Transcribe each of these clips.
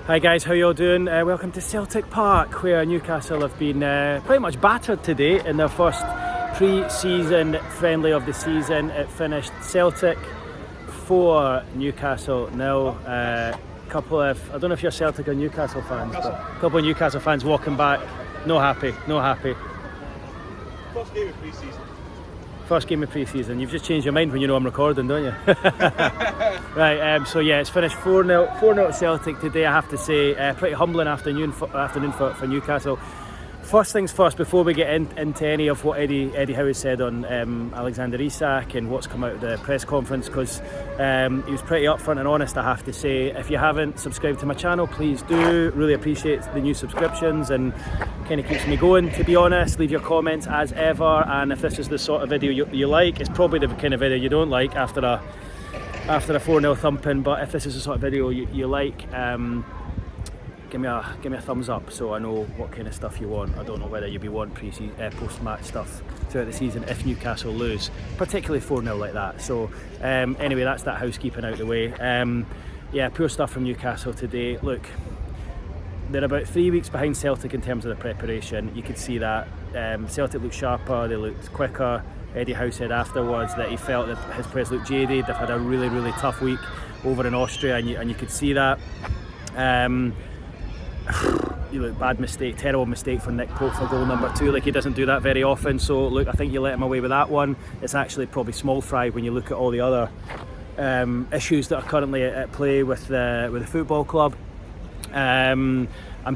Hi guys, how you all doing? Welcome to Celtic Park, where Newcastle have been pretty much battered today in their first pre-season friendly of the season. It finished Celtic 4, Newcastle 0. I don't know if you're Celtic or Newcastle fans, but a couple of Newcastle fans walking back, no happy. First game of pre-season. First game of pre-season. You've just changed your mind when you know I'm recording, don't you? Right, so yeah, it's finished 4-0 Celtic today, I have to say. Pretty humbling afternoon for Newcastle. First things first, before we get into any of what Eddie Howe has said on Alexander Isak and what's come out of the press conference, because he was pretty upfront and honest, I have to say. If you haven't subscribed to my channel, please do. Really appreciate the new subscriptions and kind of keeps me going, to be honest. Leave your comments as ever, and if this is the sort of video you like, it's probably the kind of video you don't like after a 4-0 thumping, but if this is the sort of video you like, give me a thumbs up so I know what kind of stuff you want. I don't know whether you'll be wanting post-match stuff throughout the season if Newcastle lose, particularly 4-0 like that. So anyway, that's that housekeeping out the way. Yeah, poor stuff from Newcastle today. Look, they're about 3 weeks behind Celtic in terms of the preparation. You could see that. Celtic looked sharper, they looked quicker. Eddie Howe said afterwards that he felt that his players looked jaded. They've had a really, really tough week over in Austria, and you could see that. You look, bad mistake, terrible mistake for Nick Pope for goal number 2. Like, he doesn't do that very often, so look, I think you let him away with that one. It's actually probably small fry when you look at all the other issues that are currently at play with the football club. And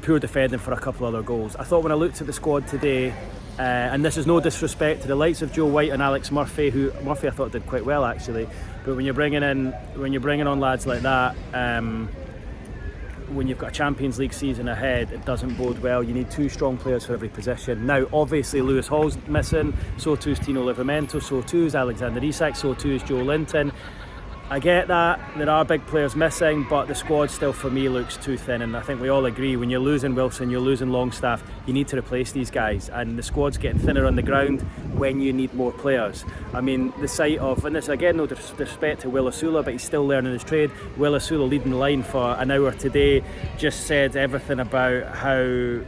poor defending for a couple other goals. I thought when I looked at the squad today, and this is no disrespect to the likes of Joe White and Alex Murphy, who Murphy I thought did quite well actually, but when you're bringing on lads like that, when you've got a Champions League season ahead, it doesn't bode well. You need 2 strong players for every position. Now, obviously, Lewis Hall's missing, so too is Tino Livramento, so too is Alexander Isak, so too is Joe Linton. I get that, there are big players missing, but the squad still for me looks too thin, and I think we all agree when you're losing Wilson, you're losing Longstaff, you need to replace these guys, and the squad's getting thinner on the ground when you need more players. I mean, the sight of, and this again, no disrespect to Will Osula, but he's still learning his trade. Will Osula leading the line for an hour today just said everything about how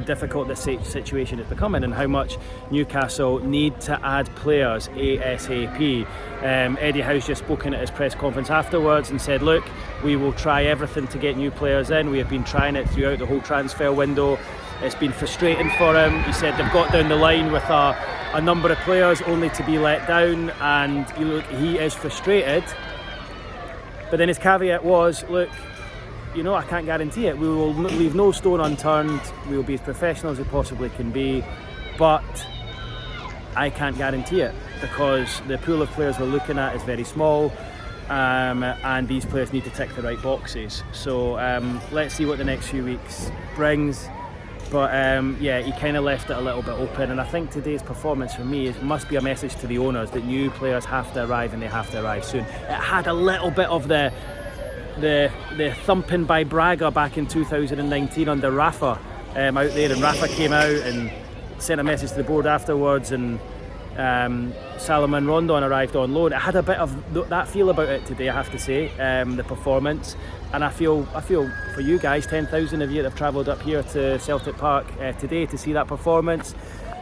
difficult this situation is becoming and how much Newcastle need to add players ASAP. Eddie Howe's just spoken at his press conference afterwards and said, look, we will try everything to get new players in. We have been trying it throughout the whole transfer window. It's been frustrating for him. He said they've got down the line with a number of players only to be let down, and he is frustrated. But then his caveat was, look, you know, I can't guarantee it. We will leave no stone unturned. We will be as professional as we possibly can be, but I can't guarantee it because the pool of players we're looking at is very small, and these players need to tick the right boxes. So let's see what the next few weeks brings. But yeah, he kind of left it a little bit open, and I think today's performance for me must be a message to the owners that new players have to arrive, and they have to arrive soon. It had a little bit of the thumping by Braga back in 2019 under Rafa out there, and Rafa came out and sent a message to the board afterwards, and Salomon Rondon arrived on loan. It had a bit of that feel about it today, I have to say, the performance, and I feel for you guys, 10,000 of you that have travelled up here to Celtic Park today to see that performance,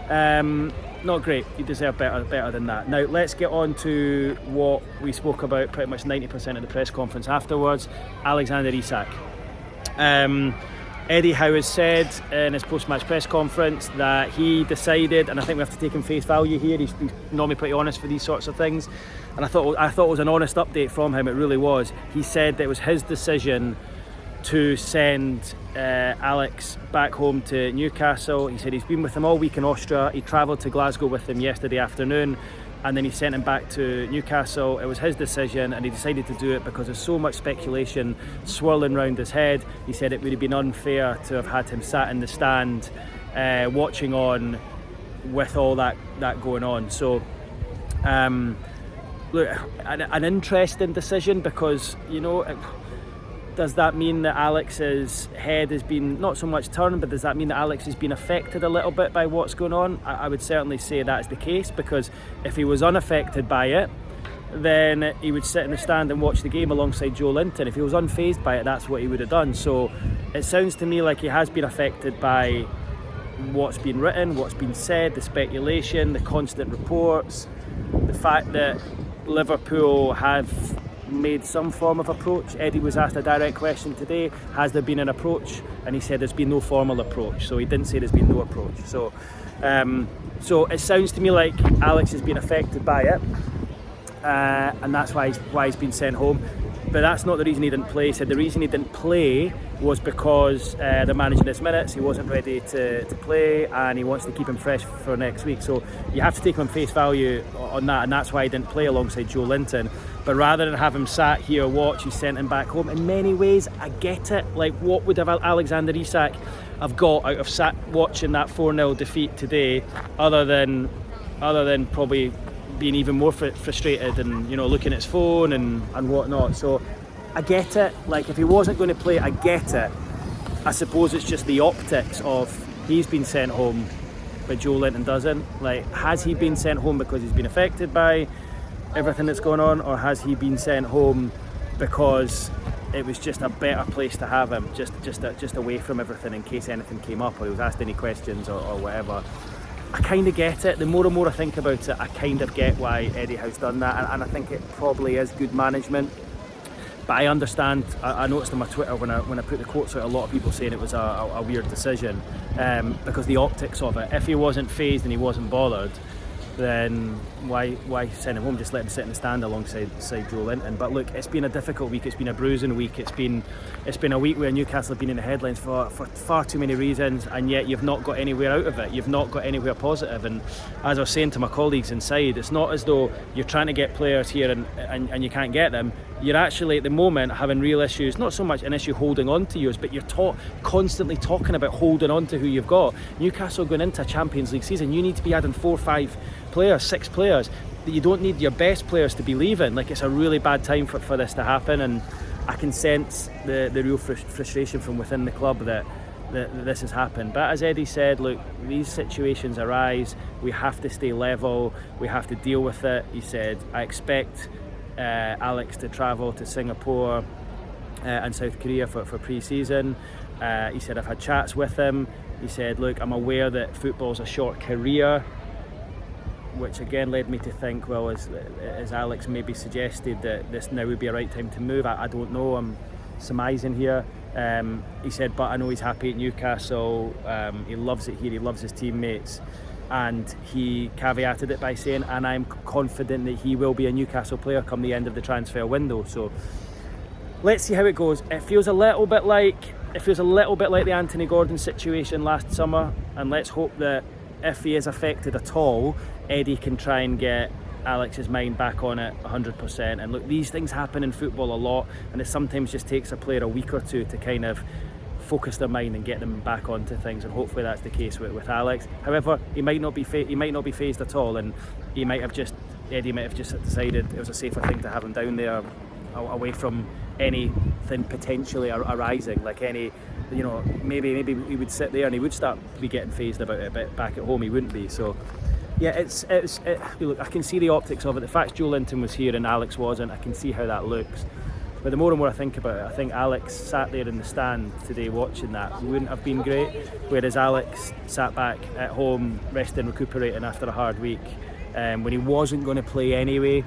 not great. You deserve better than that. Now let's get on to what we spoke about pretty much 90% of the press conference afterwards. Alexander Isak. Eddie Howe has said in his post-match press conference that he decided, and I think we have to take him face value here, he's normally pretty honest for these sorts of things, and I thought it was an honest update from him. It really was. He said that it was his decision to send Alex back home to Newcastle. He said he's been with him all week in Austria. He travelled to Glasgow with him yesterday afternoon, and then he sent him back to Newcastle. It was his decision, and he decided to do it because there's so much speculation swirling around his head. He said it would have been unfair to have had him sat in the stand watching on with all that going on. So look, an interesting decision, because, you know, does that mean that Alex's head has been not so much turned, but does that mean that Alex has been affected a little bit by what's going on? I would certainly say that's the case, because if he was unaffected by it, then he would sit in the stand and watch the game alongside Joe Linton. If he was unfazed by it, that's what he would have done. So it sounds to me like he has been affected by what's been written, what's been said, the speculation, the constant reports, the fact that Liverpool have made some form of approach. Eddie was asked a direct question today, has there been an approach? And he said there's been no formal approach, so he didn't say there's been no approach. So it sounds to me like Alex has been affected by it, and that's why he's been sent home. But that's not the reason he didn't play. He said the reason he didn't play was because they're managing his minutes. He wasn't ready to play, and he wants to keep him fresh for next week. So you have to take him on face value on that, and that's why he didn't play alongside Joe Linton. But rather than have him sat here watch, he sent him back home. In many ways, I get it. Like, what would have Alexander Isak have got out of sat watching that 4-0 defeat today, other than probably being even more frustrated and, you know, looking at his phone and whatnot. So I get it. Like, if he wasn't going to play, I get it. I suppose it's just the optics of he's been sent home but Joe Linton doesn't. Like, has he been sent home because he's been affected by everything that's going on, or has he been sent home because it was just a better place to have him, just away from everything in case anything came up or he was asked any questions or whatever? I kind of get it. The more and more I think about it, I kind of get why Eddie Howe's done that, and I think it probably is good management. But I understand. I noticed on my Twitter when I put the quotes out, a lot of people saying it was a weird decision because the optics of it. If he wasn't fazed and he wasn't bothered, then why send him home? Just let him sit in the stand alongside Joe Linton. But look, it's been a difficult week. It's been a bruising week. It's been a week where Newcastle have been in the headlines for far too many reasons, and yet you've not got anywhere out of it. You've not got anywhere positive. And as I was saying to my colleagues inside, it's not as though you're trying to get players here and you can't get them. You're actually at the moment having real issues. Not so much an issue holding on to yours, but you're constantly talking about holding on to who you've got. Newcastle going into a Champions League season, you need to be adding 4 or 5 players, 6 players. You don't need your best players to be leaving. Like, it's a really bad time for this to happen, and I can sense the real frustration from within the club that this has happened. But as Eddie said, look, these situations arise. We have to stay level. We have to deal with it. He said, I expect Alex to travel to Singapore and South Korea for pre-season. He said, I've had chats with him. He said, look, I'm aware that football's a short career, which again led me to think, well, as Alex maybe suggested, that this now would be a right time to move. I don't know, I'm surmising here. He said, but I know he's happy at Newcastle. He loves it here, he loves his teammates. And he caveated it by saying, and I'm confident that he will be a Newcastle player come the end of the transfer window. So let's see how it goes. It feels a little bit like the Anthony Gordon situation last summer, and let's hope that if he is affected at all, Eddie can try and get Alex's mind back on it 100%. And look, these things happen in football a lot, and it sometimes just takes a player a week or two to kind of focus their mind and get them back onto things, and hopefully that's the case with Alex. However, he might not be phased at all, and Eddie might have just decided it was a safer thing to have him down there, away from anything potentially arising, like any, you know, maybe he would sit there and he would start to be getting phased about it, but back at home he wouldn't be. So yeah, look, I can see the optics of it. The fact Joe Linton was here and Alex wasn't, I can see how that looks. But the more and more I think about it, I think Alex sat there in the stand today watching that wouldn't have been great, whereas Alex sat back at home resting, recuperating after a hard week, when he wasn't going to play anyway.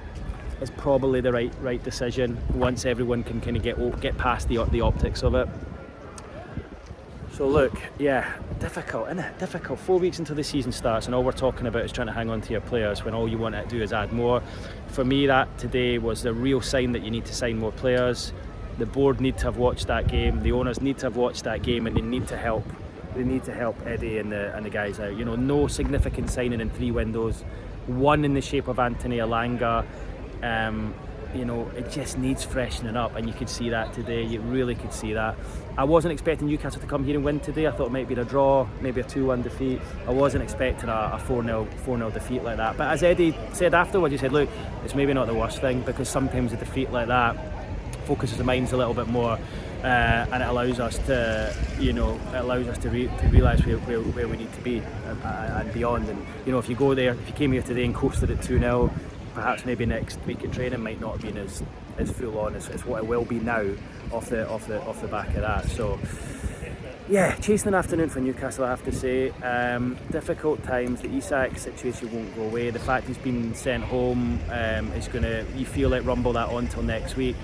Is probably the right decision once everyone can kind of get past the optics of it. So look, yeah, difficult, isn't it? Difficult. 4 weeks until the season starts, and all we're talking about is trying to hang on to your players when all you want to do is add more. For me, that today was the real sign that you need to sign more players. The board need to have watched that game. The owners need to have watched that game, and they need to help. They need to help Eddie and the guys out. You know, no significant signing in 3 windows. One in the shape of Anthony Elanga. You know, it just needs freshening up, and you could see that today. You really could see that. I wasn't expecting Newcastle to come here and win today. I thought it might be a draw, maybe a 2-1 defeat. I wasn't expecting a 4-0 defeat like that. But as Eddie said afterwards, he said, look, it's maybe not the worst thing, because sometimes a defeat like that focuses the minds a little bit more, and it allows us to, you know, realise where we need to be and beyond. And you know, if you go there, if you came here today and coasted at 2-0, perhaps maybe next week at training might not have been as full on as what it will be now off the back of that. So yeah, chasing an afternoon for Newcastle, I have to say. Difficult times. The ISAK situation won't go away. The fact he's been sent home is going to, you feel like, rumble that on till next week.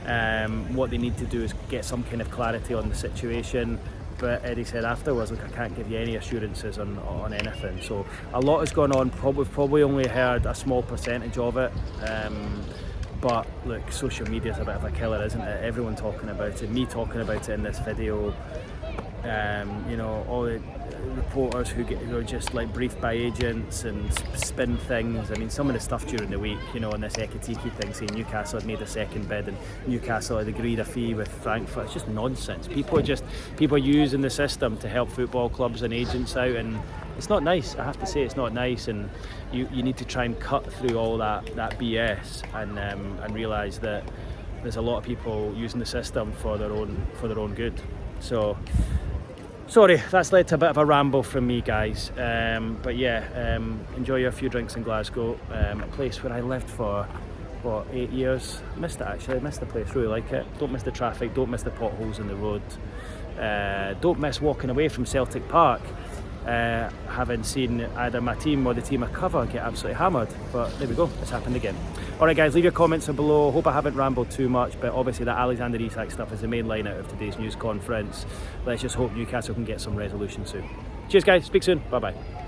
What they need to do is get some kind of clarity on the situation. But Eddie said afterwards, look, I can't give you any assurances on anything. So a lot has gone on. We've probably only heard a small percentage of it. But look, social media is a bit of a killer, isn't it? Everyone talking about it, me talking about it in this video. You know, all the reporters who are just like briefed by agents and spin things. I mean, some of the stuff during the week, you know, on this Ekitiki thing saying Newcastle had made a second bid and Newcastle had agreed a fee with Frankfurt. It's just nonsense. People are using the system to help football clubs and agents out, and it's not nice. I have to say, it's not nice, and you need to try and cut through all that BS and realise that there's a lot of people using the system for their own good. So sorry, that's led to a bit of a ramble from me, guys. But yeah, enjoy your few drinks in Glasgow, a place where I lived for, 8 years. Missed it actually, missed the place, really like it. Don't miss the traffic, don't miss the potholes in the road. Don't miss walking away from Celtic Park, having seen either my team or the team I cover get absolutely hammered. But there we go, it's happened again. Alright guys, leave your comments below. Hope I haven't rambled too much, but obviously that Alexander Isak stuff is the main line out of today's news conference. Let's just hope Newcastle can get some resolution soon. Cheers guys, speak soon, bye bye.